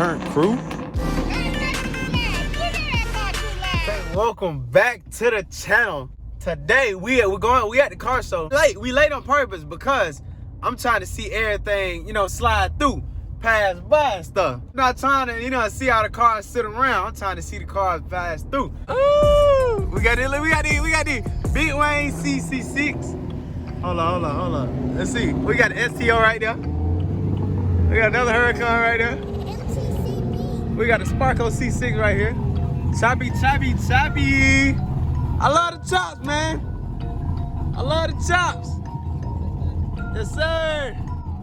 turned crew. Hey, welcome back to the channel. Today we at the car show. We late on purpose because I'm trying to see everything, you know, slide through, pass by and stuff. I'm not trying to, you know, see how the cars sit around. I'm trying to see the cars pass through. Ooh, we got these Big Wayne CC6. Hold on. Let's see. We got the STO right there. We got another Huracan right there. We got the Sparko C6 right here. Choppy. I love the chops, man. I love the chops. Yes, sir.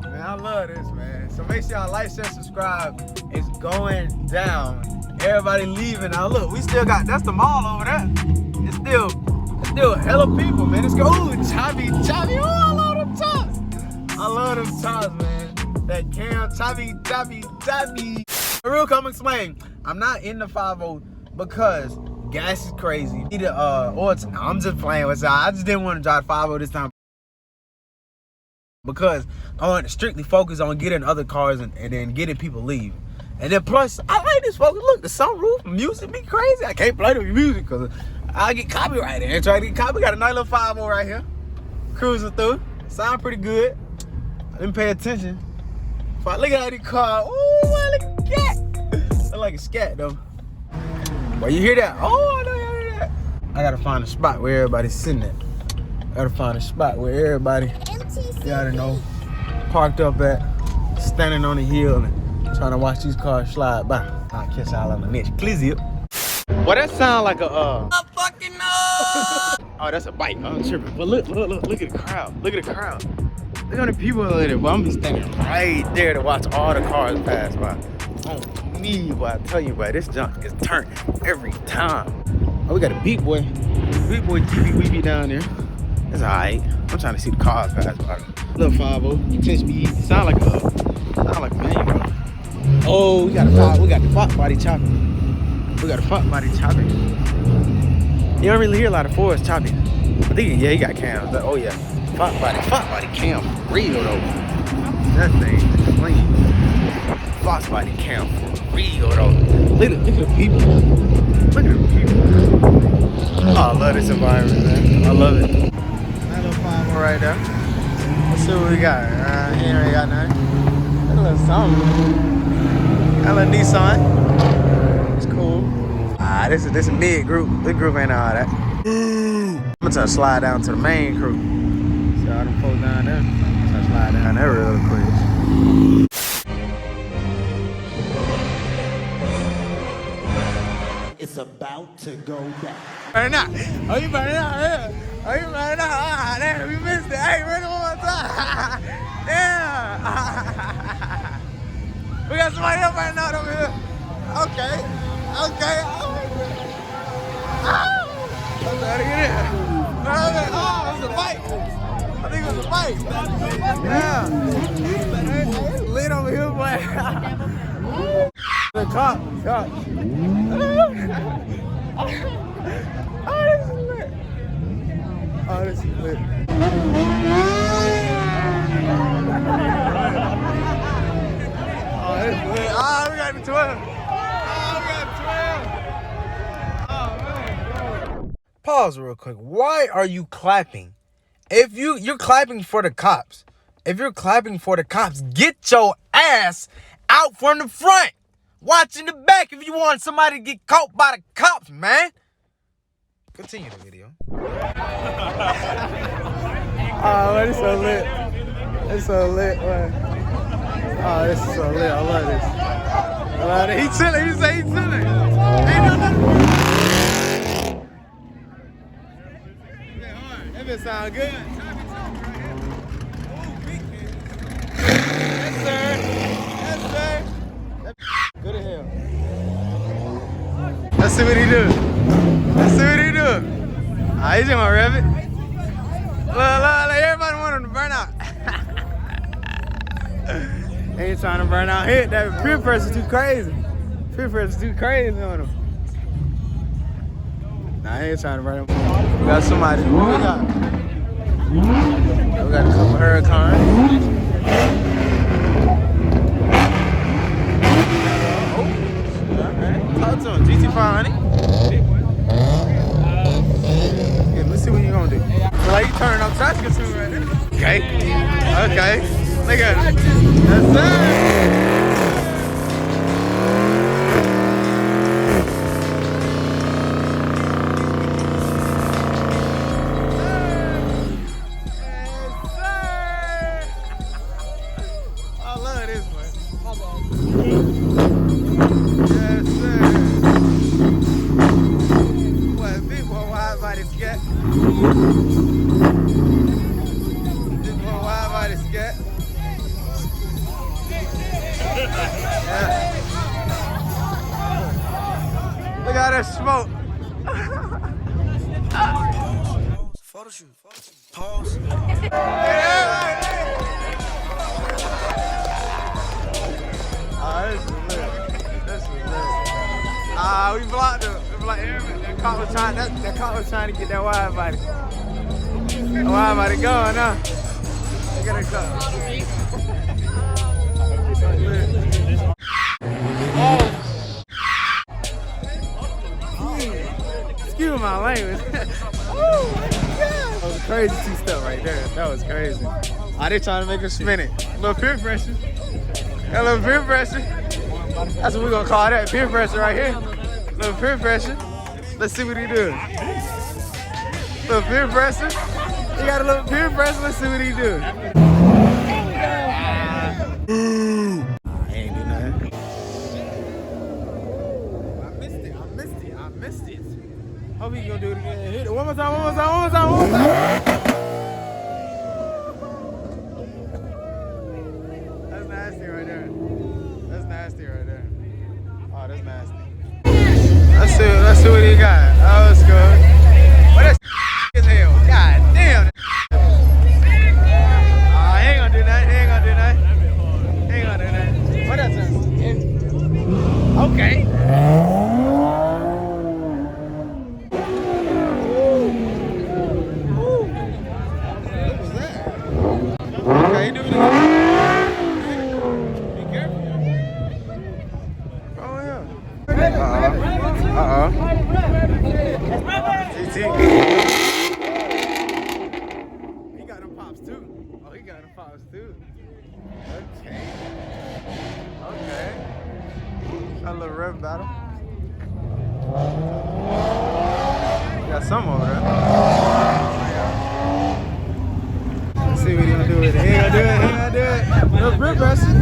Man, I love this, man. So make sure y'all like, share, subscribe. It's going down. Everybody leaving. Now look, we still got, that's the mall over there. It's still hella people, man. Let's go. Ooh, choppy. Oh, I love them chops. I love them chops, man. That cam, choppy. Real come explain. I'm not in the 5.0 because gas is crazy. I'm just playing with y'all. I just didn't want to drive 5.0 this time because I want to strictly focus on getting other cars and then getting people leaving. And then plus, I like this focus. Look, the sunroof, music be crazy. I can't play the music because I get copyrighted and try to get copy. Got a nice little 5.0 right here. Cruising through. Sound pretty good. I didn't pay attention. But look at all these cars. Ooh, look at that. Look like a scat though. Well, you hear that? Oh, I know you hear that. I gotta find a spot where everybody's sitting at. I gotta find a spot where everybody, y'all know, parked up at, standing on the hill and trying to watch these cars slide by. I'll catch y'all on the next clip. Well, that sound like a I fucking know. Oh, that's a bike. I'm tripping. But look at the crowd. Look at the crowd. Look at the people over there. Well, I'm just standing right there to watch all the cars pass by. On me, boy, I tell you, boy, this junk is turned every time. Oh, we got a big boy GBWB down there. It's alright. I'm trying to see the cars pass by. Little 5.0, 10 speed. Sound like a manual. Oh, we got the Fox body chopping. You don't really hear a lot of Fords chopping. I think, yeah, he got cams. Oh yeah, Fox body cam, real though. That thing is clean. Fox body cam, real though. Look at the people. Look at the people. Oh, I love this environment, man. I love it. That little 5.0 right there. Let's see what we got. He ain't really got nothing. That little something. That little Nissan. It's cool. This is a mid group. This group ain't all that. I'm gonna try to slide down to the main crew. See all them folks down there? I'm trying to slide down there real quick. It's about to go down. Burning out. Oh, you burning out here. Oh, you burning out. Ah, damn, we missed it. Hey, run it one more time. Damn. We got somebody else burning out over here. Okay. Oh, I'm trying to get in. Oh, it was a bike. I think it was a bike. Yeah. It's lit over here, boy. The cop. Oh, this is lit. Oh, we got the 12. Pause real quick. Why are you clapping? If you're clapping for the cops. If you're clapping for the cops, get your ass out from the front. Watch in the back if you want somebody to get caught by the cops, man. Continue the video. Oh, man, it's so lit. It's so lit, man. Oh, this is so lit. I love this. I love it. He chilling. He say he chilling. Ain't nothing. That bit sound good. Yes, sir. Good as hell. Let's see what he do. Ah, he's just gonna rev it. Look, everybody want him to burn out. Ain't trying to burn out here. That peer pressure's too crazy. On him. Nah, I ain't trying to burn him. We got somebody. We got a couple Huracans. Oh, Okay. Okay. Look at it. Yes, sir. I love this one. Yes, sir. What, big boy wide body scat? Big boy wide body scat. Yeah. Look at that smoke. Photo shoot. Pause. This is lit. This is lit. We blocked him. We blocked him. That cop was trying to get that wide body. That wide body going, huh? Look at that cop. Excuse my language. Oh my God. That was a crazy two-step right there. That was crazy. Oh, they trying to make her spin it. A little peer pressure. A little peer pressure. That's what we're gonna call that, peer pressure right here. A little peer pressure. Let's see what he do. Little peer pressure. He got a little peer pressure. Let's see what he do. I ain't do nothing. I missed it. Hope he gonna do it again. Hit it one more time. That's nasty right there. Oh, that's nasty. Let's see what he got. Oh, it's good. What that is hell? God damn. He ain't gonna do nothing. What that sound? Okay. What was that? Okay, he doing it again. Be careful. Oh, yeah. Uh-oh. GT. He got them pops too. Oh, he got them pops too. Okay. A little rev battle. Got some over there. Let's see what he gonna do with it. He ain't gonna do it. No grip pressing.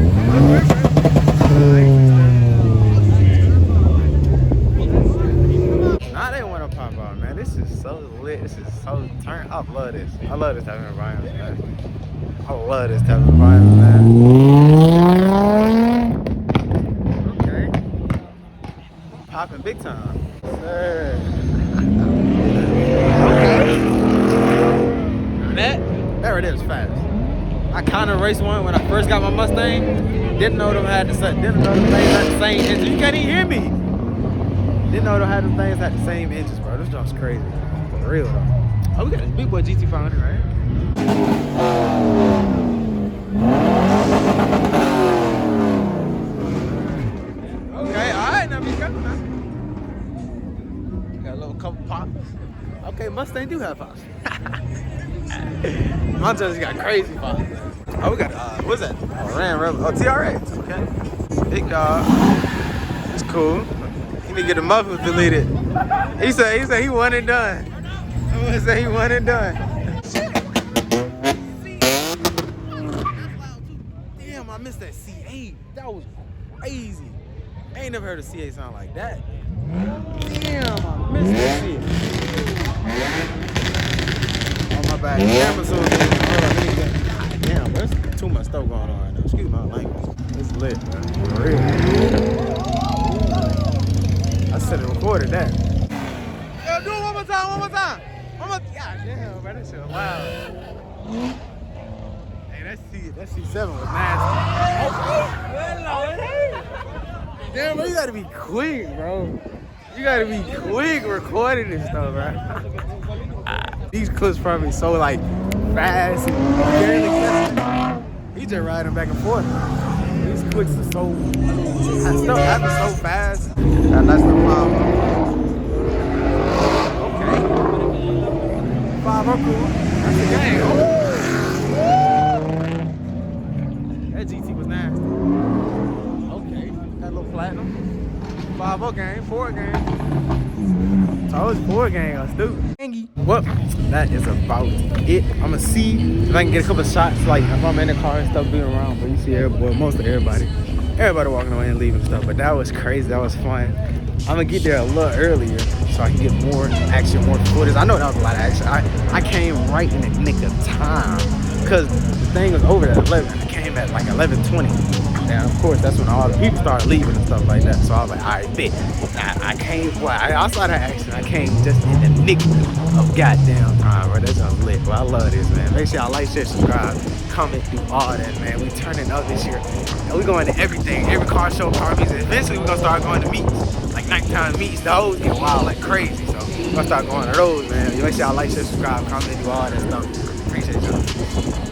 Nah, they want to pop out, man. This is so lit. This is so turned. I love this. I love this type of environment, man. I love this type of environment, man. Okay. Popping big time. Sir. That right there is fast. I kind of raced one when I first got my Mustang. Didn't know them had the same. Didn't know them things had the same engines. You can't even hear me. Didn't know them had them things had the same engines, bro. This jump's crazy. For real though. Oh, we got this big boy GT500 right here. Okay, alright, now we got that. Got a little couple pops. Okay, Mustang do have pops. Monta's got crazy pops. Oh, we got what's that? Oh, Ram Rebel. Oh, TRX. Okay. Big dog. It's cool. He need to get the muffins deleted. He said he one and done. He said he one and done. Damn, I missed that C8. That was crazy. I ain't never heard a C8 sound like that. Damn, I missed that shit. Oh, my bad. Camera so good. God damn, bro. There's too much stuff going on right now. Excuse my language. It's lit, bro. For real. I said it recorded that. Yo, do it one more time. God damn, bro. That shit was loud. Hey, that C7 was nasty. Okay. Damn, bro, you gotta be quick, bro. You gotta be quick recording this stuff, bro. These clips probably so like fast and barely catching. He just riding back and forth. These clicks are so stuff happens so fast. That's the problem. Okay. 5 are cool. That's the gang. Oh. That GT was nasty. Okay, got a little platinum. 5-0 game, 4 game. So I was 4 game, I was stupid. Well, that is about it. I'ma see if I can get a couple shots, like if I'm in the car and stuff being around. But you see everybody, most of everybody walking away and leaving and stuff. But that was crazy, that was fun. I'm gonna get there a little earlier so I can get more action, more footage. I know that was a lot of action. I came right in the nick of time because the thing was over at 11. I came at like 11:20. And of course, that's when all the people started leaving and stuff like that. So I was like, all right, bet. I came, well, I saw that action. I came just in the nick of goddamn time, bro. That's just lit. Well, I love this, man. Make sure y'all like, share, subscribe, comment, do all that, man. We turning up this year. And we going to everything. Every car show, car meets. Eventually, we're going to start going to meets. Like nighttime meets. The hoes get wild like crazy. So we're going to start going to those, man. Make sure y'all like, share, subscribe, comment, do all that stuff. Appreciate y'all.